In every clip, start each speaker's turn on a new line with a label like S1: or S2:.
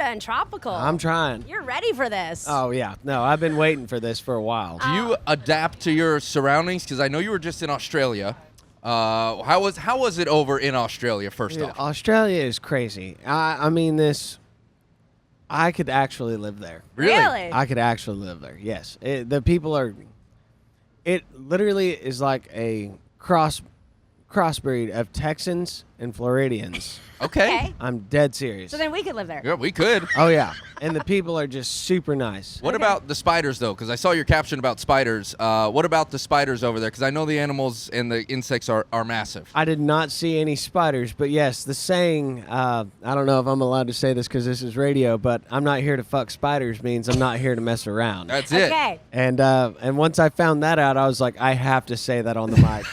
S1: and tropical.
S2: I'm trying.
S1: You're ready for this.
S2: Oh, yeah. No, I've been waiting for this for a while.
S3: Do you adapt to your surroundings? Because I know you were just in Australia. How was it over in Australia, first
S2: Dude,
S3: off?
S2: Australia is crazy. I mean, I could actually live there.
S1: Really?
S2: I could actually live there, yes. The people are, it literally is like a crossbreed of Texans and Floridians.
S3: Okay.
S2: I'm dead serious.
S1: So then we could live there.
S3: Yeah, we could.
S2: Oh, yeah. And the people are just super nice.
S3: What about the spiders, though? Because I saw your caption about spiders. What about the spiders over there? Because I know the animals and the insects are massive.
S2: I did not see any spiders, but yes, the saying, I don't know if I'm allowed to say this because this is radio, but I'm not here to fuck spiders means I'm not here to mess around.
S3: That's it.
S1: Okay.
S2: And once I found that out, I was like, I have to say that on the mic.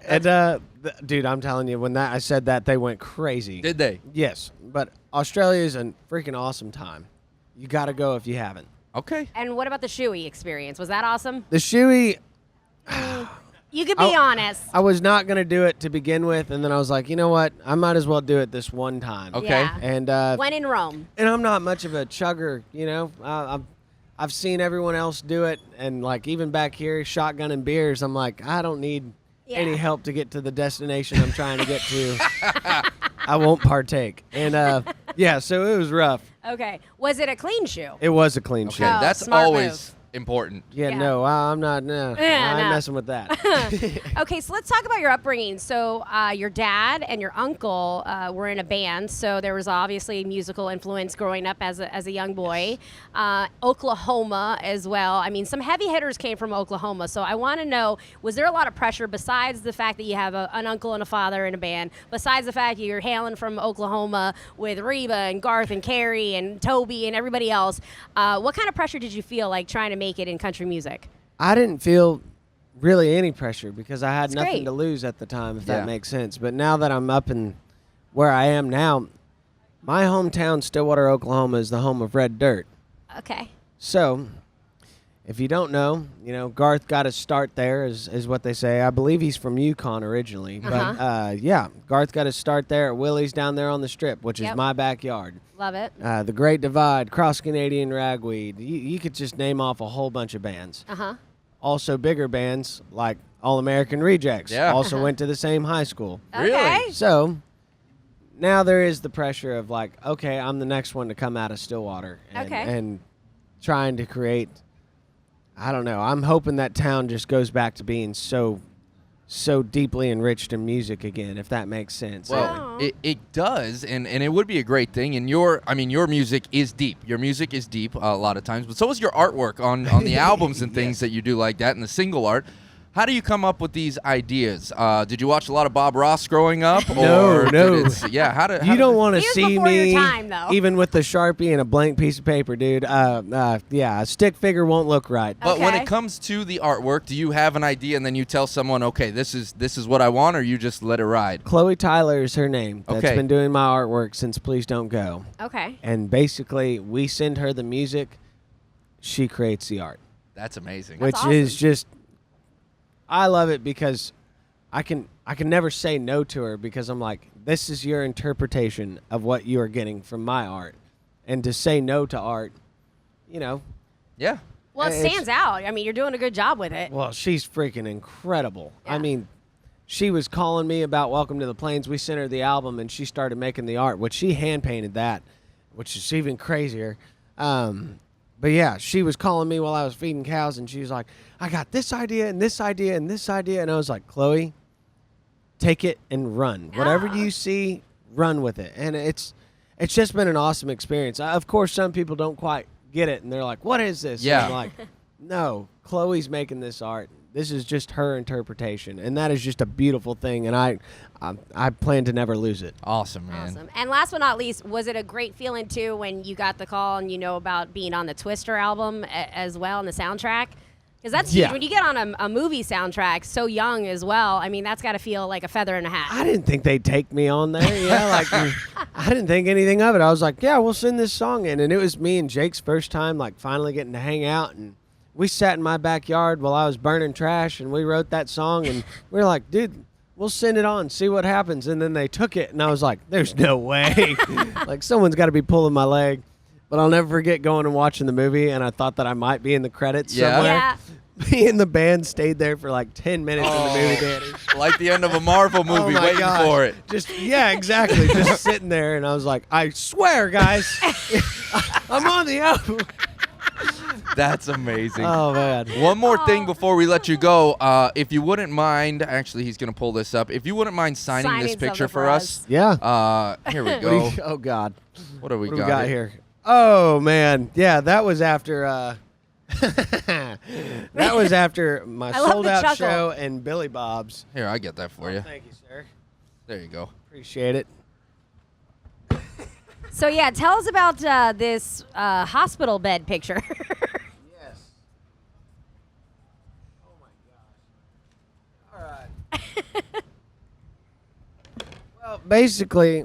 S2: And dude, I'm telling you, when I said that, they went crazy.
S3: Did they?
S2: Yes, but Australia is a freaking awesome time. You got to go if you haven't.
S3: Okay.
S1: And what about the shoey experience? Was that awesome?
S2: The shoey,
S1: You could be honest.
S2: I was not going to do it to begin with, and then I was like, you know what? I might as well do it this one time.
S3: Okay.
S1: Yeah.
S2: And
S1: When in Rome.
S2: and I'm not much of a chugger, you know. I've seen everyone else do it, and like even back here, shotgunning beers. I'm like, I don't need any help to get to the destination I'm trying to get to. I won't partake. And yeah, so it was rough.
S1: Okay. Was it a clean shoe?
S2: It was a clean
S3: Okay.
S2: show.
S1: Oh,
S3: That's
S1: smart
S3: always
S1: move.
S3: important.
S2: Yeah,
S1: Yeah.
S2: no, I'm not. No,
S1: Yeah,
S2: I'm
S1: no.
S2: messing with that.
S1: Okay, so let's talk about your upbringing. So your dad and your uncle were in a band, so there was obviously musical influence growing up as a young boy. Oklahoma as well. I mean, some heavy hitters came from Oklahoma, so I want to know, was there a lot of pressure besides the fact that you have an uncle and a father in a band, besides the fact you're hailing from Oklahoma with Reba and Garth and Carrie and Toby and everybody else? What kind of pressure did you feel like trying to make it in country music?
S2: I didn't feel really any pressure because I had
S1: That's
S2: nothing
S1: great.
S2: to lose at the time, if
S3: Yeah.
S2: that makes sense. But now that I'm up in where I am now, my hometown, Stillwater, Oklahoma, is the home of Red Dirt.
S1: Okay.
S2: So, if you don't know, you know, Garth got his start there, is what they say. I believe he's from Yukon originally. But, yeah, Garth got his start there at Willie's down there on the Strip, which is
S1: Yep.
S2: my backyard.
S1: Love it.
S2: The Great Divide, Cross Canadian Ragweed. You could just name off a whole bunch of bands.
S1: Uh-huh.
S2: Also bigger bands like All American Rejects.
S3: Yeah.
S2: Also went to the same high school.
S3: Really?
S1: Okay.
S2: So now there is the pressure of like, okay, I'm the next one to come out of Stillwater. And,
S1: Okay.
S2: and trying to create, I don't know. I'm hoping that town just goes back to being so deeply enriched in music again, if that makes sense.
S3: Well, it does, and it would be a great thing. And your music is deep. Your music is deep a lot of times, but so is your artwork on the albums and things that you do like that, and the single art. How do you come up with these ideas? Did you watch a lot of Bob Ross growing up?
S2: No.
S3: Yeah, how do
S2: You don't want to
S1: He was
S2: see
S1: before your
S2: me,
S1: time, though.
S2: even with the Sharpie and a blank piece of paper, dude. Yeah, a stick figure won't look right.
S3: But when
S1: Okay.
S3: it comes to the artwork, do you have an idea and then you tell someone, okay, this is what I want, or you just let it ride?
S2: Chloe Tyler is her name. That's
S3: Okay.
S2: been doing my artwork since Please Don't Go.
S1: Okay.
S2: And basically, we send her the music, she creates the art,
S3: That's amazing.
S2: which
S1: awesome.
S2: is just, I love it because I can never say no to her because I'm like, this is your interpretation of what you are getting from my art. And to say no to art, you know,
S3: Yeah.
S1: Well, it
S2: It's-
S1: stands out. I mean, you're doing a good job with it.
S2: well, she's freaking incredible.
S1: Yeah.
S2: I mean, she was calling me about Welcome to the Plains. We sent her the album, and she started making the art, which she hand-painted that, which is even crazier. But, yeah, she was calling me while I was feeding cows, and she was like, I got this idea and this idea and this idea. And I was like, Chloe, take it and run. Whatever you see, run with it. And it's just been an awesome experience. Of course, some people don't quite get it, and they're like, what is this?
S3: Yeah.
S2: And I'm like, no, Chloe's making this art. This is just her interpretation, and that is just a beautiful thing, and I plan to never lose it.
S3: Awesome, man.
S1: Awesome. And last but not least, was it a great feeling too when you got the call and you know about being on the Twister album as well and the soundtrack? Because that's huge.
S2: Yeah.
S1: When you get on a movie soundtrack so young as well, I mean, that's got to feel like a feather in a hat.
S2: I didn't think they'd take me on there. Yeah, like I didn't think anything of it. I was like, yeah, we'll send this song in, and it was me and Jake's first time, like finally getting to hang out, and we sat in my backyard while I was burning trash, and we wrote that song, and we were like, dude, we'll send it on, see what happens. And then they took it, and I was like, there's no way. Like, someone's got to be pulling my leg. But I'll never forget going and watching the movie, and I thought that I might be in the credits somewhere.
S1: Yeah.
S2: Me and the band stayed there for like 10 minutes in the movie theater.
S3: Like the end of a Marvel movie,
S2: my
S3: waiting
S2: gosh.
S3: for it.
S2: Yeah, exactly. Just sitting there, and I was like, I swear, guys, I'm on the album.
S3: That's amazing.
S2: Oh, man.
S3: One more thing before we let you go. If you wouldn't mind, actually, he's going to pull this up. If you wouldn't mind signing this picture for us.
S2: Yeah.
S3: Here we go.
S2: Oh, God.
S3: What do we
S2: What
S3: got
S2: do we got here? Oh, man. Yeah, that was after that was after my
S1: I love
S2: sold
S1: the
S2: out
S1: chuckle.
S2: show and Billy Bob's.
S3: Here, I get that for you.
S2: Thank you, sir.
S3: There you go.
S2: Appreciate it.
S1: So yeah, tell us about this hospital bed picture.
S2: Yes. Oh my gosh. All right. Well, basically,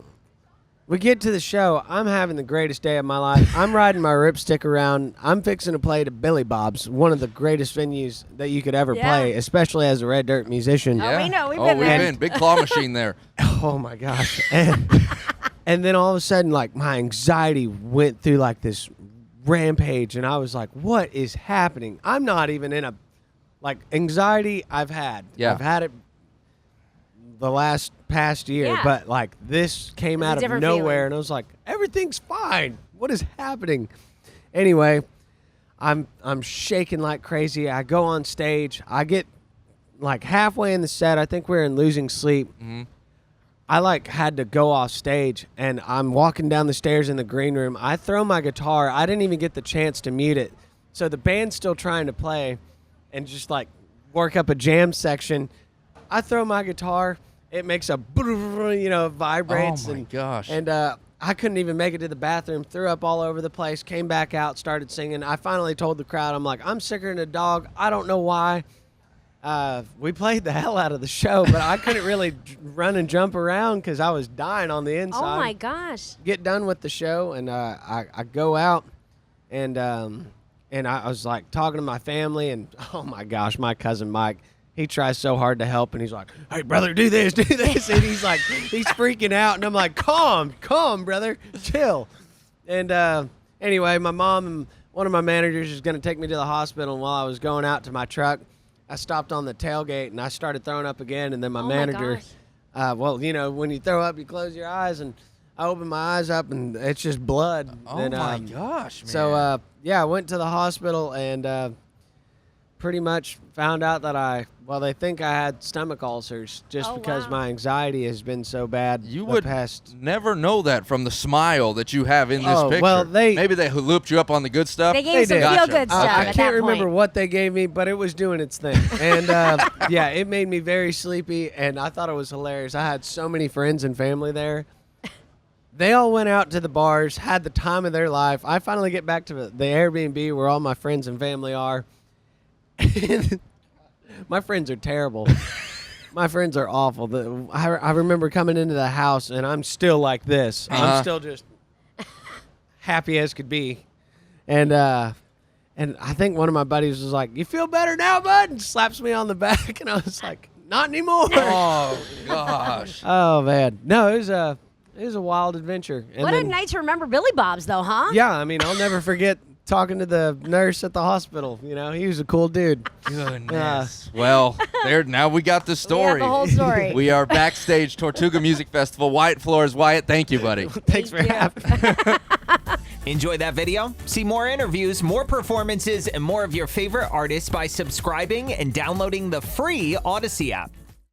S2: we get to the show. I'm having the greatest day of my life. I'm riding my ripstick around. I'm fixing to play to Billy Bob's, one of the greatest venues that you could ever play, especially as a Red Dirt musician.
S1: we know. We've
S3: We've
S1: been there.
S3: been. Big claw machine there.
S2: Oh my gosh. And then all of a sudden, like, my anxiety went through like this rampage, and I was like, what is happening? I'm not even in a, like, anxiety I've had.
S3: Yeah.
S2: I've had it the past year,
S1: Yeah.
S2: but like this came
S1: It's a
S2: out of
S1: different
S2: nowhere,
S1: feeling.
S2: and I was like, everything's fine. What is happening? Anyway, I'm shaking like crazy. I go on stage. I get like halfway in the set. I think we're in Losing Sleep.
S3: Mm-hmm.
S2: I like had to go off stage, and I'm walking down the stairs in the green room. I throw my guitar. I didn't even get the chance to mute it. So the band's still trying to play and just like work up a jam section. I throw my guitar. It makes a, it vibrates.
S3: Oh, my gosh.
S2: And I couldn't even make it to the bathroom. Threw up all over the place. Came back out, started singing. I finally told the crowd, I'm like, I'm sicker than a dog. I don't know why. We played the hell out of the show, but I couldn't really run and jump around because I was dying on the inside.
S1: Oh my gosh.
S2: Get done with the show, and I go out, and I was like talking to my family, and oh my gosh, my cousin Mike, he tries so hard to help, and he's like, hey brother, do this, and he's like, he's freaking out, and I'm like, calm brother, chill. And anyway, my mom and one of my managers is going to take me to the hospital, and while I was going out to my truck, I stopped on the tailgate, and I started throwing up again, and then my manager, when you throw up, you close your eyes, and I opened my eyes up, and it's just blood.
S3: Oh,
S2: and,
S3: my gosh, man.
S2: So, I went to the hospital, and pretty much found out that they think I had stomach ulcers just because my anxiety has been so bad.
S3: You would
S2: past.
S3: never know that from the smile that you have in this
S2: Oh,
S3: picture.
S2: well,
S3: maybe they looped you up on the good stuff.
S1: They gave some
S2: did.
S1: feel-good
S3: Gotcha.
S1: stuff
S3: Okay.
S1: at
S2: I can't
S1: that
S2: remember
S1: point.
S2: what they gave me, but it was doing its thing. And it made me very sleepy, and I thought it was hilarious. I had so many friends and family there. They all went out to the bars, had the time of their life. I finally get back to the Airbnb where all my friends and family are. My friends are terrible. My friends are awful. I remember coming into the house, and I'm still like this. I'm still just happy as could be. And I think one of my buddies was like, you feel better now, bud? And slaps me on the back, and I was like, not anymore.
S3: Oh, gosh.
S2: Oh, man. No, it was a wild adventure. And
S1: What a
S2: then,
S1: night to remember Billy Bob's, though, huh?
S2: Yeah, I mean, I'll never forget talking to the nurse at the hospital. He was a cool dude.
S3: Goodness. Well, now we got the story.
S1: We got the whole story.
S3: We are backstage, Tortuga Music Festival. Wyatt Flores. Wyatt, thank you, buddy.
S2: Thanks for having me.
S4: Enjoy that video? See more interviews, more performances, and more of your favorite artists by subscribing and downloading the free Odyssey app.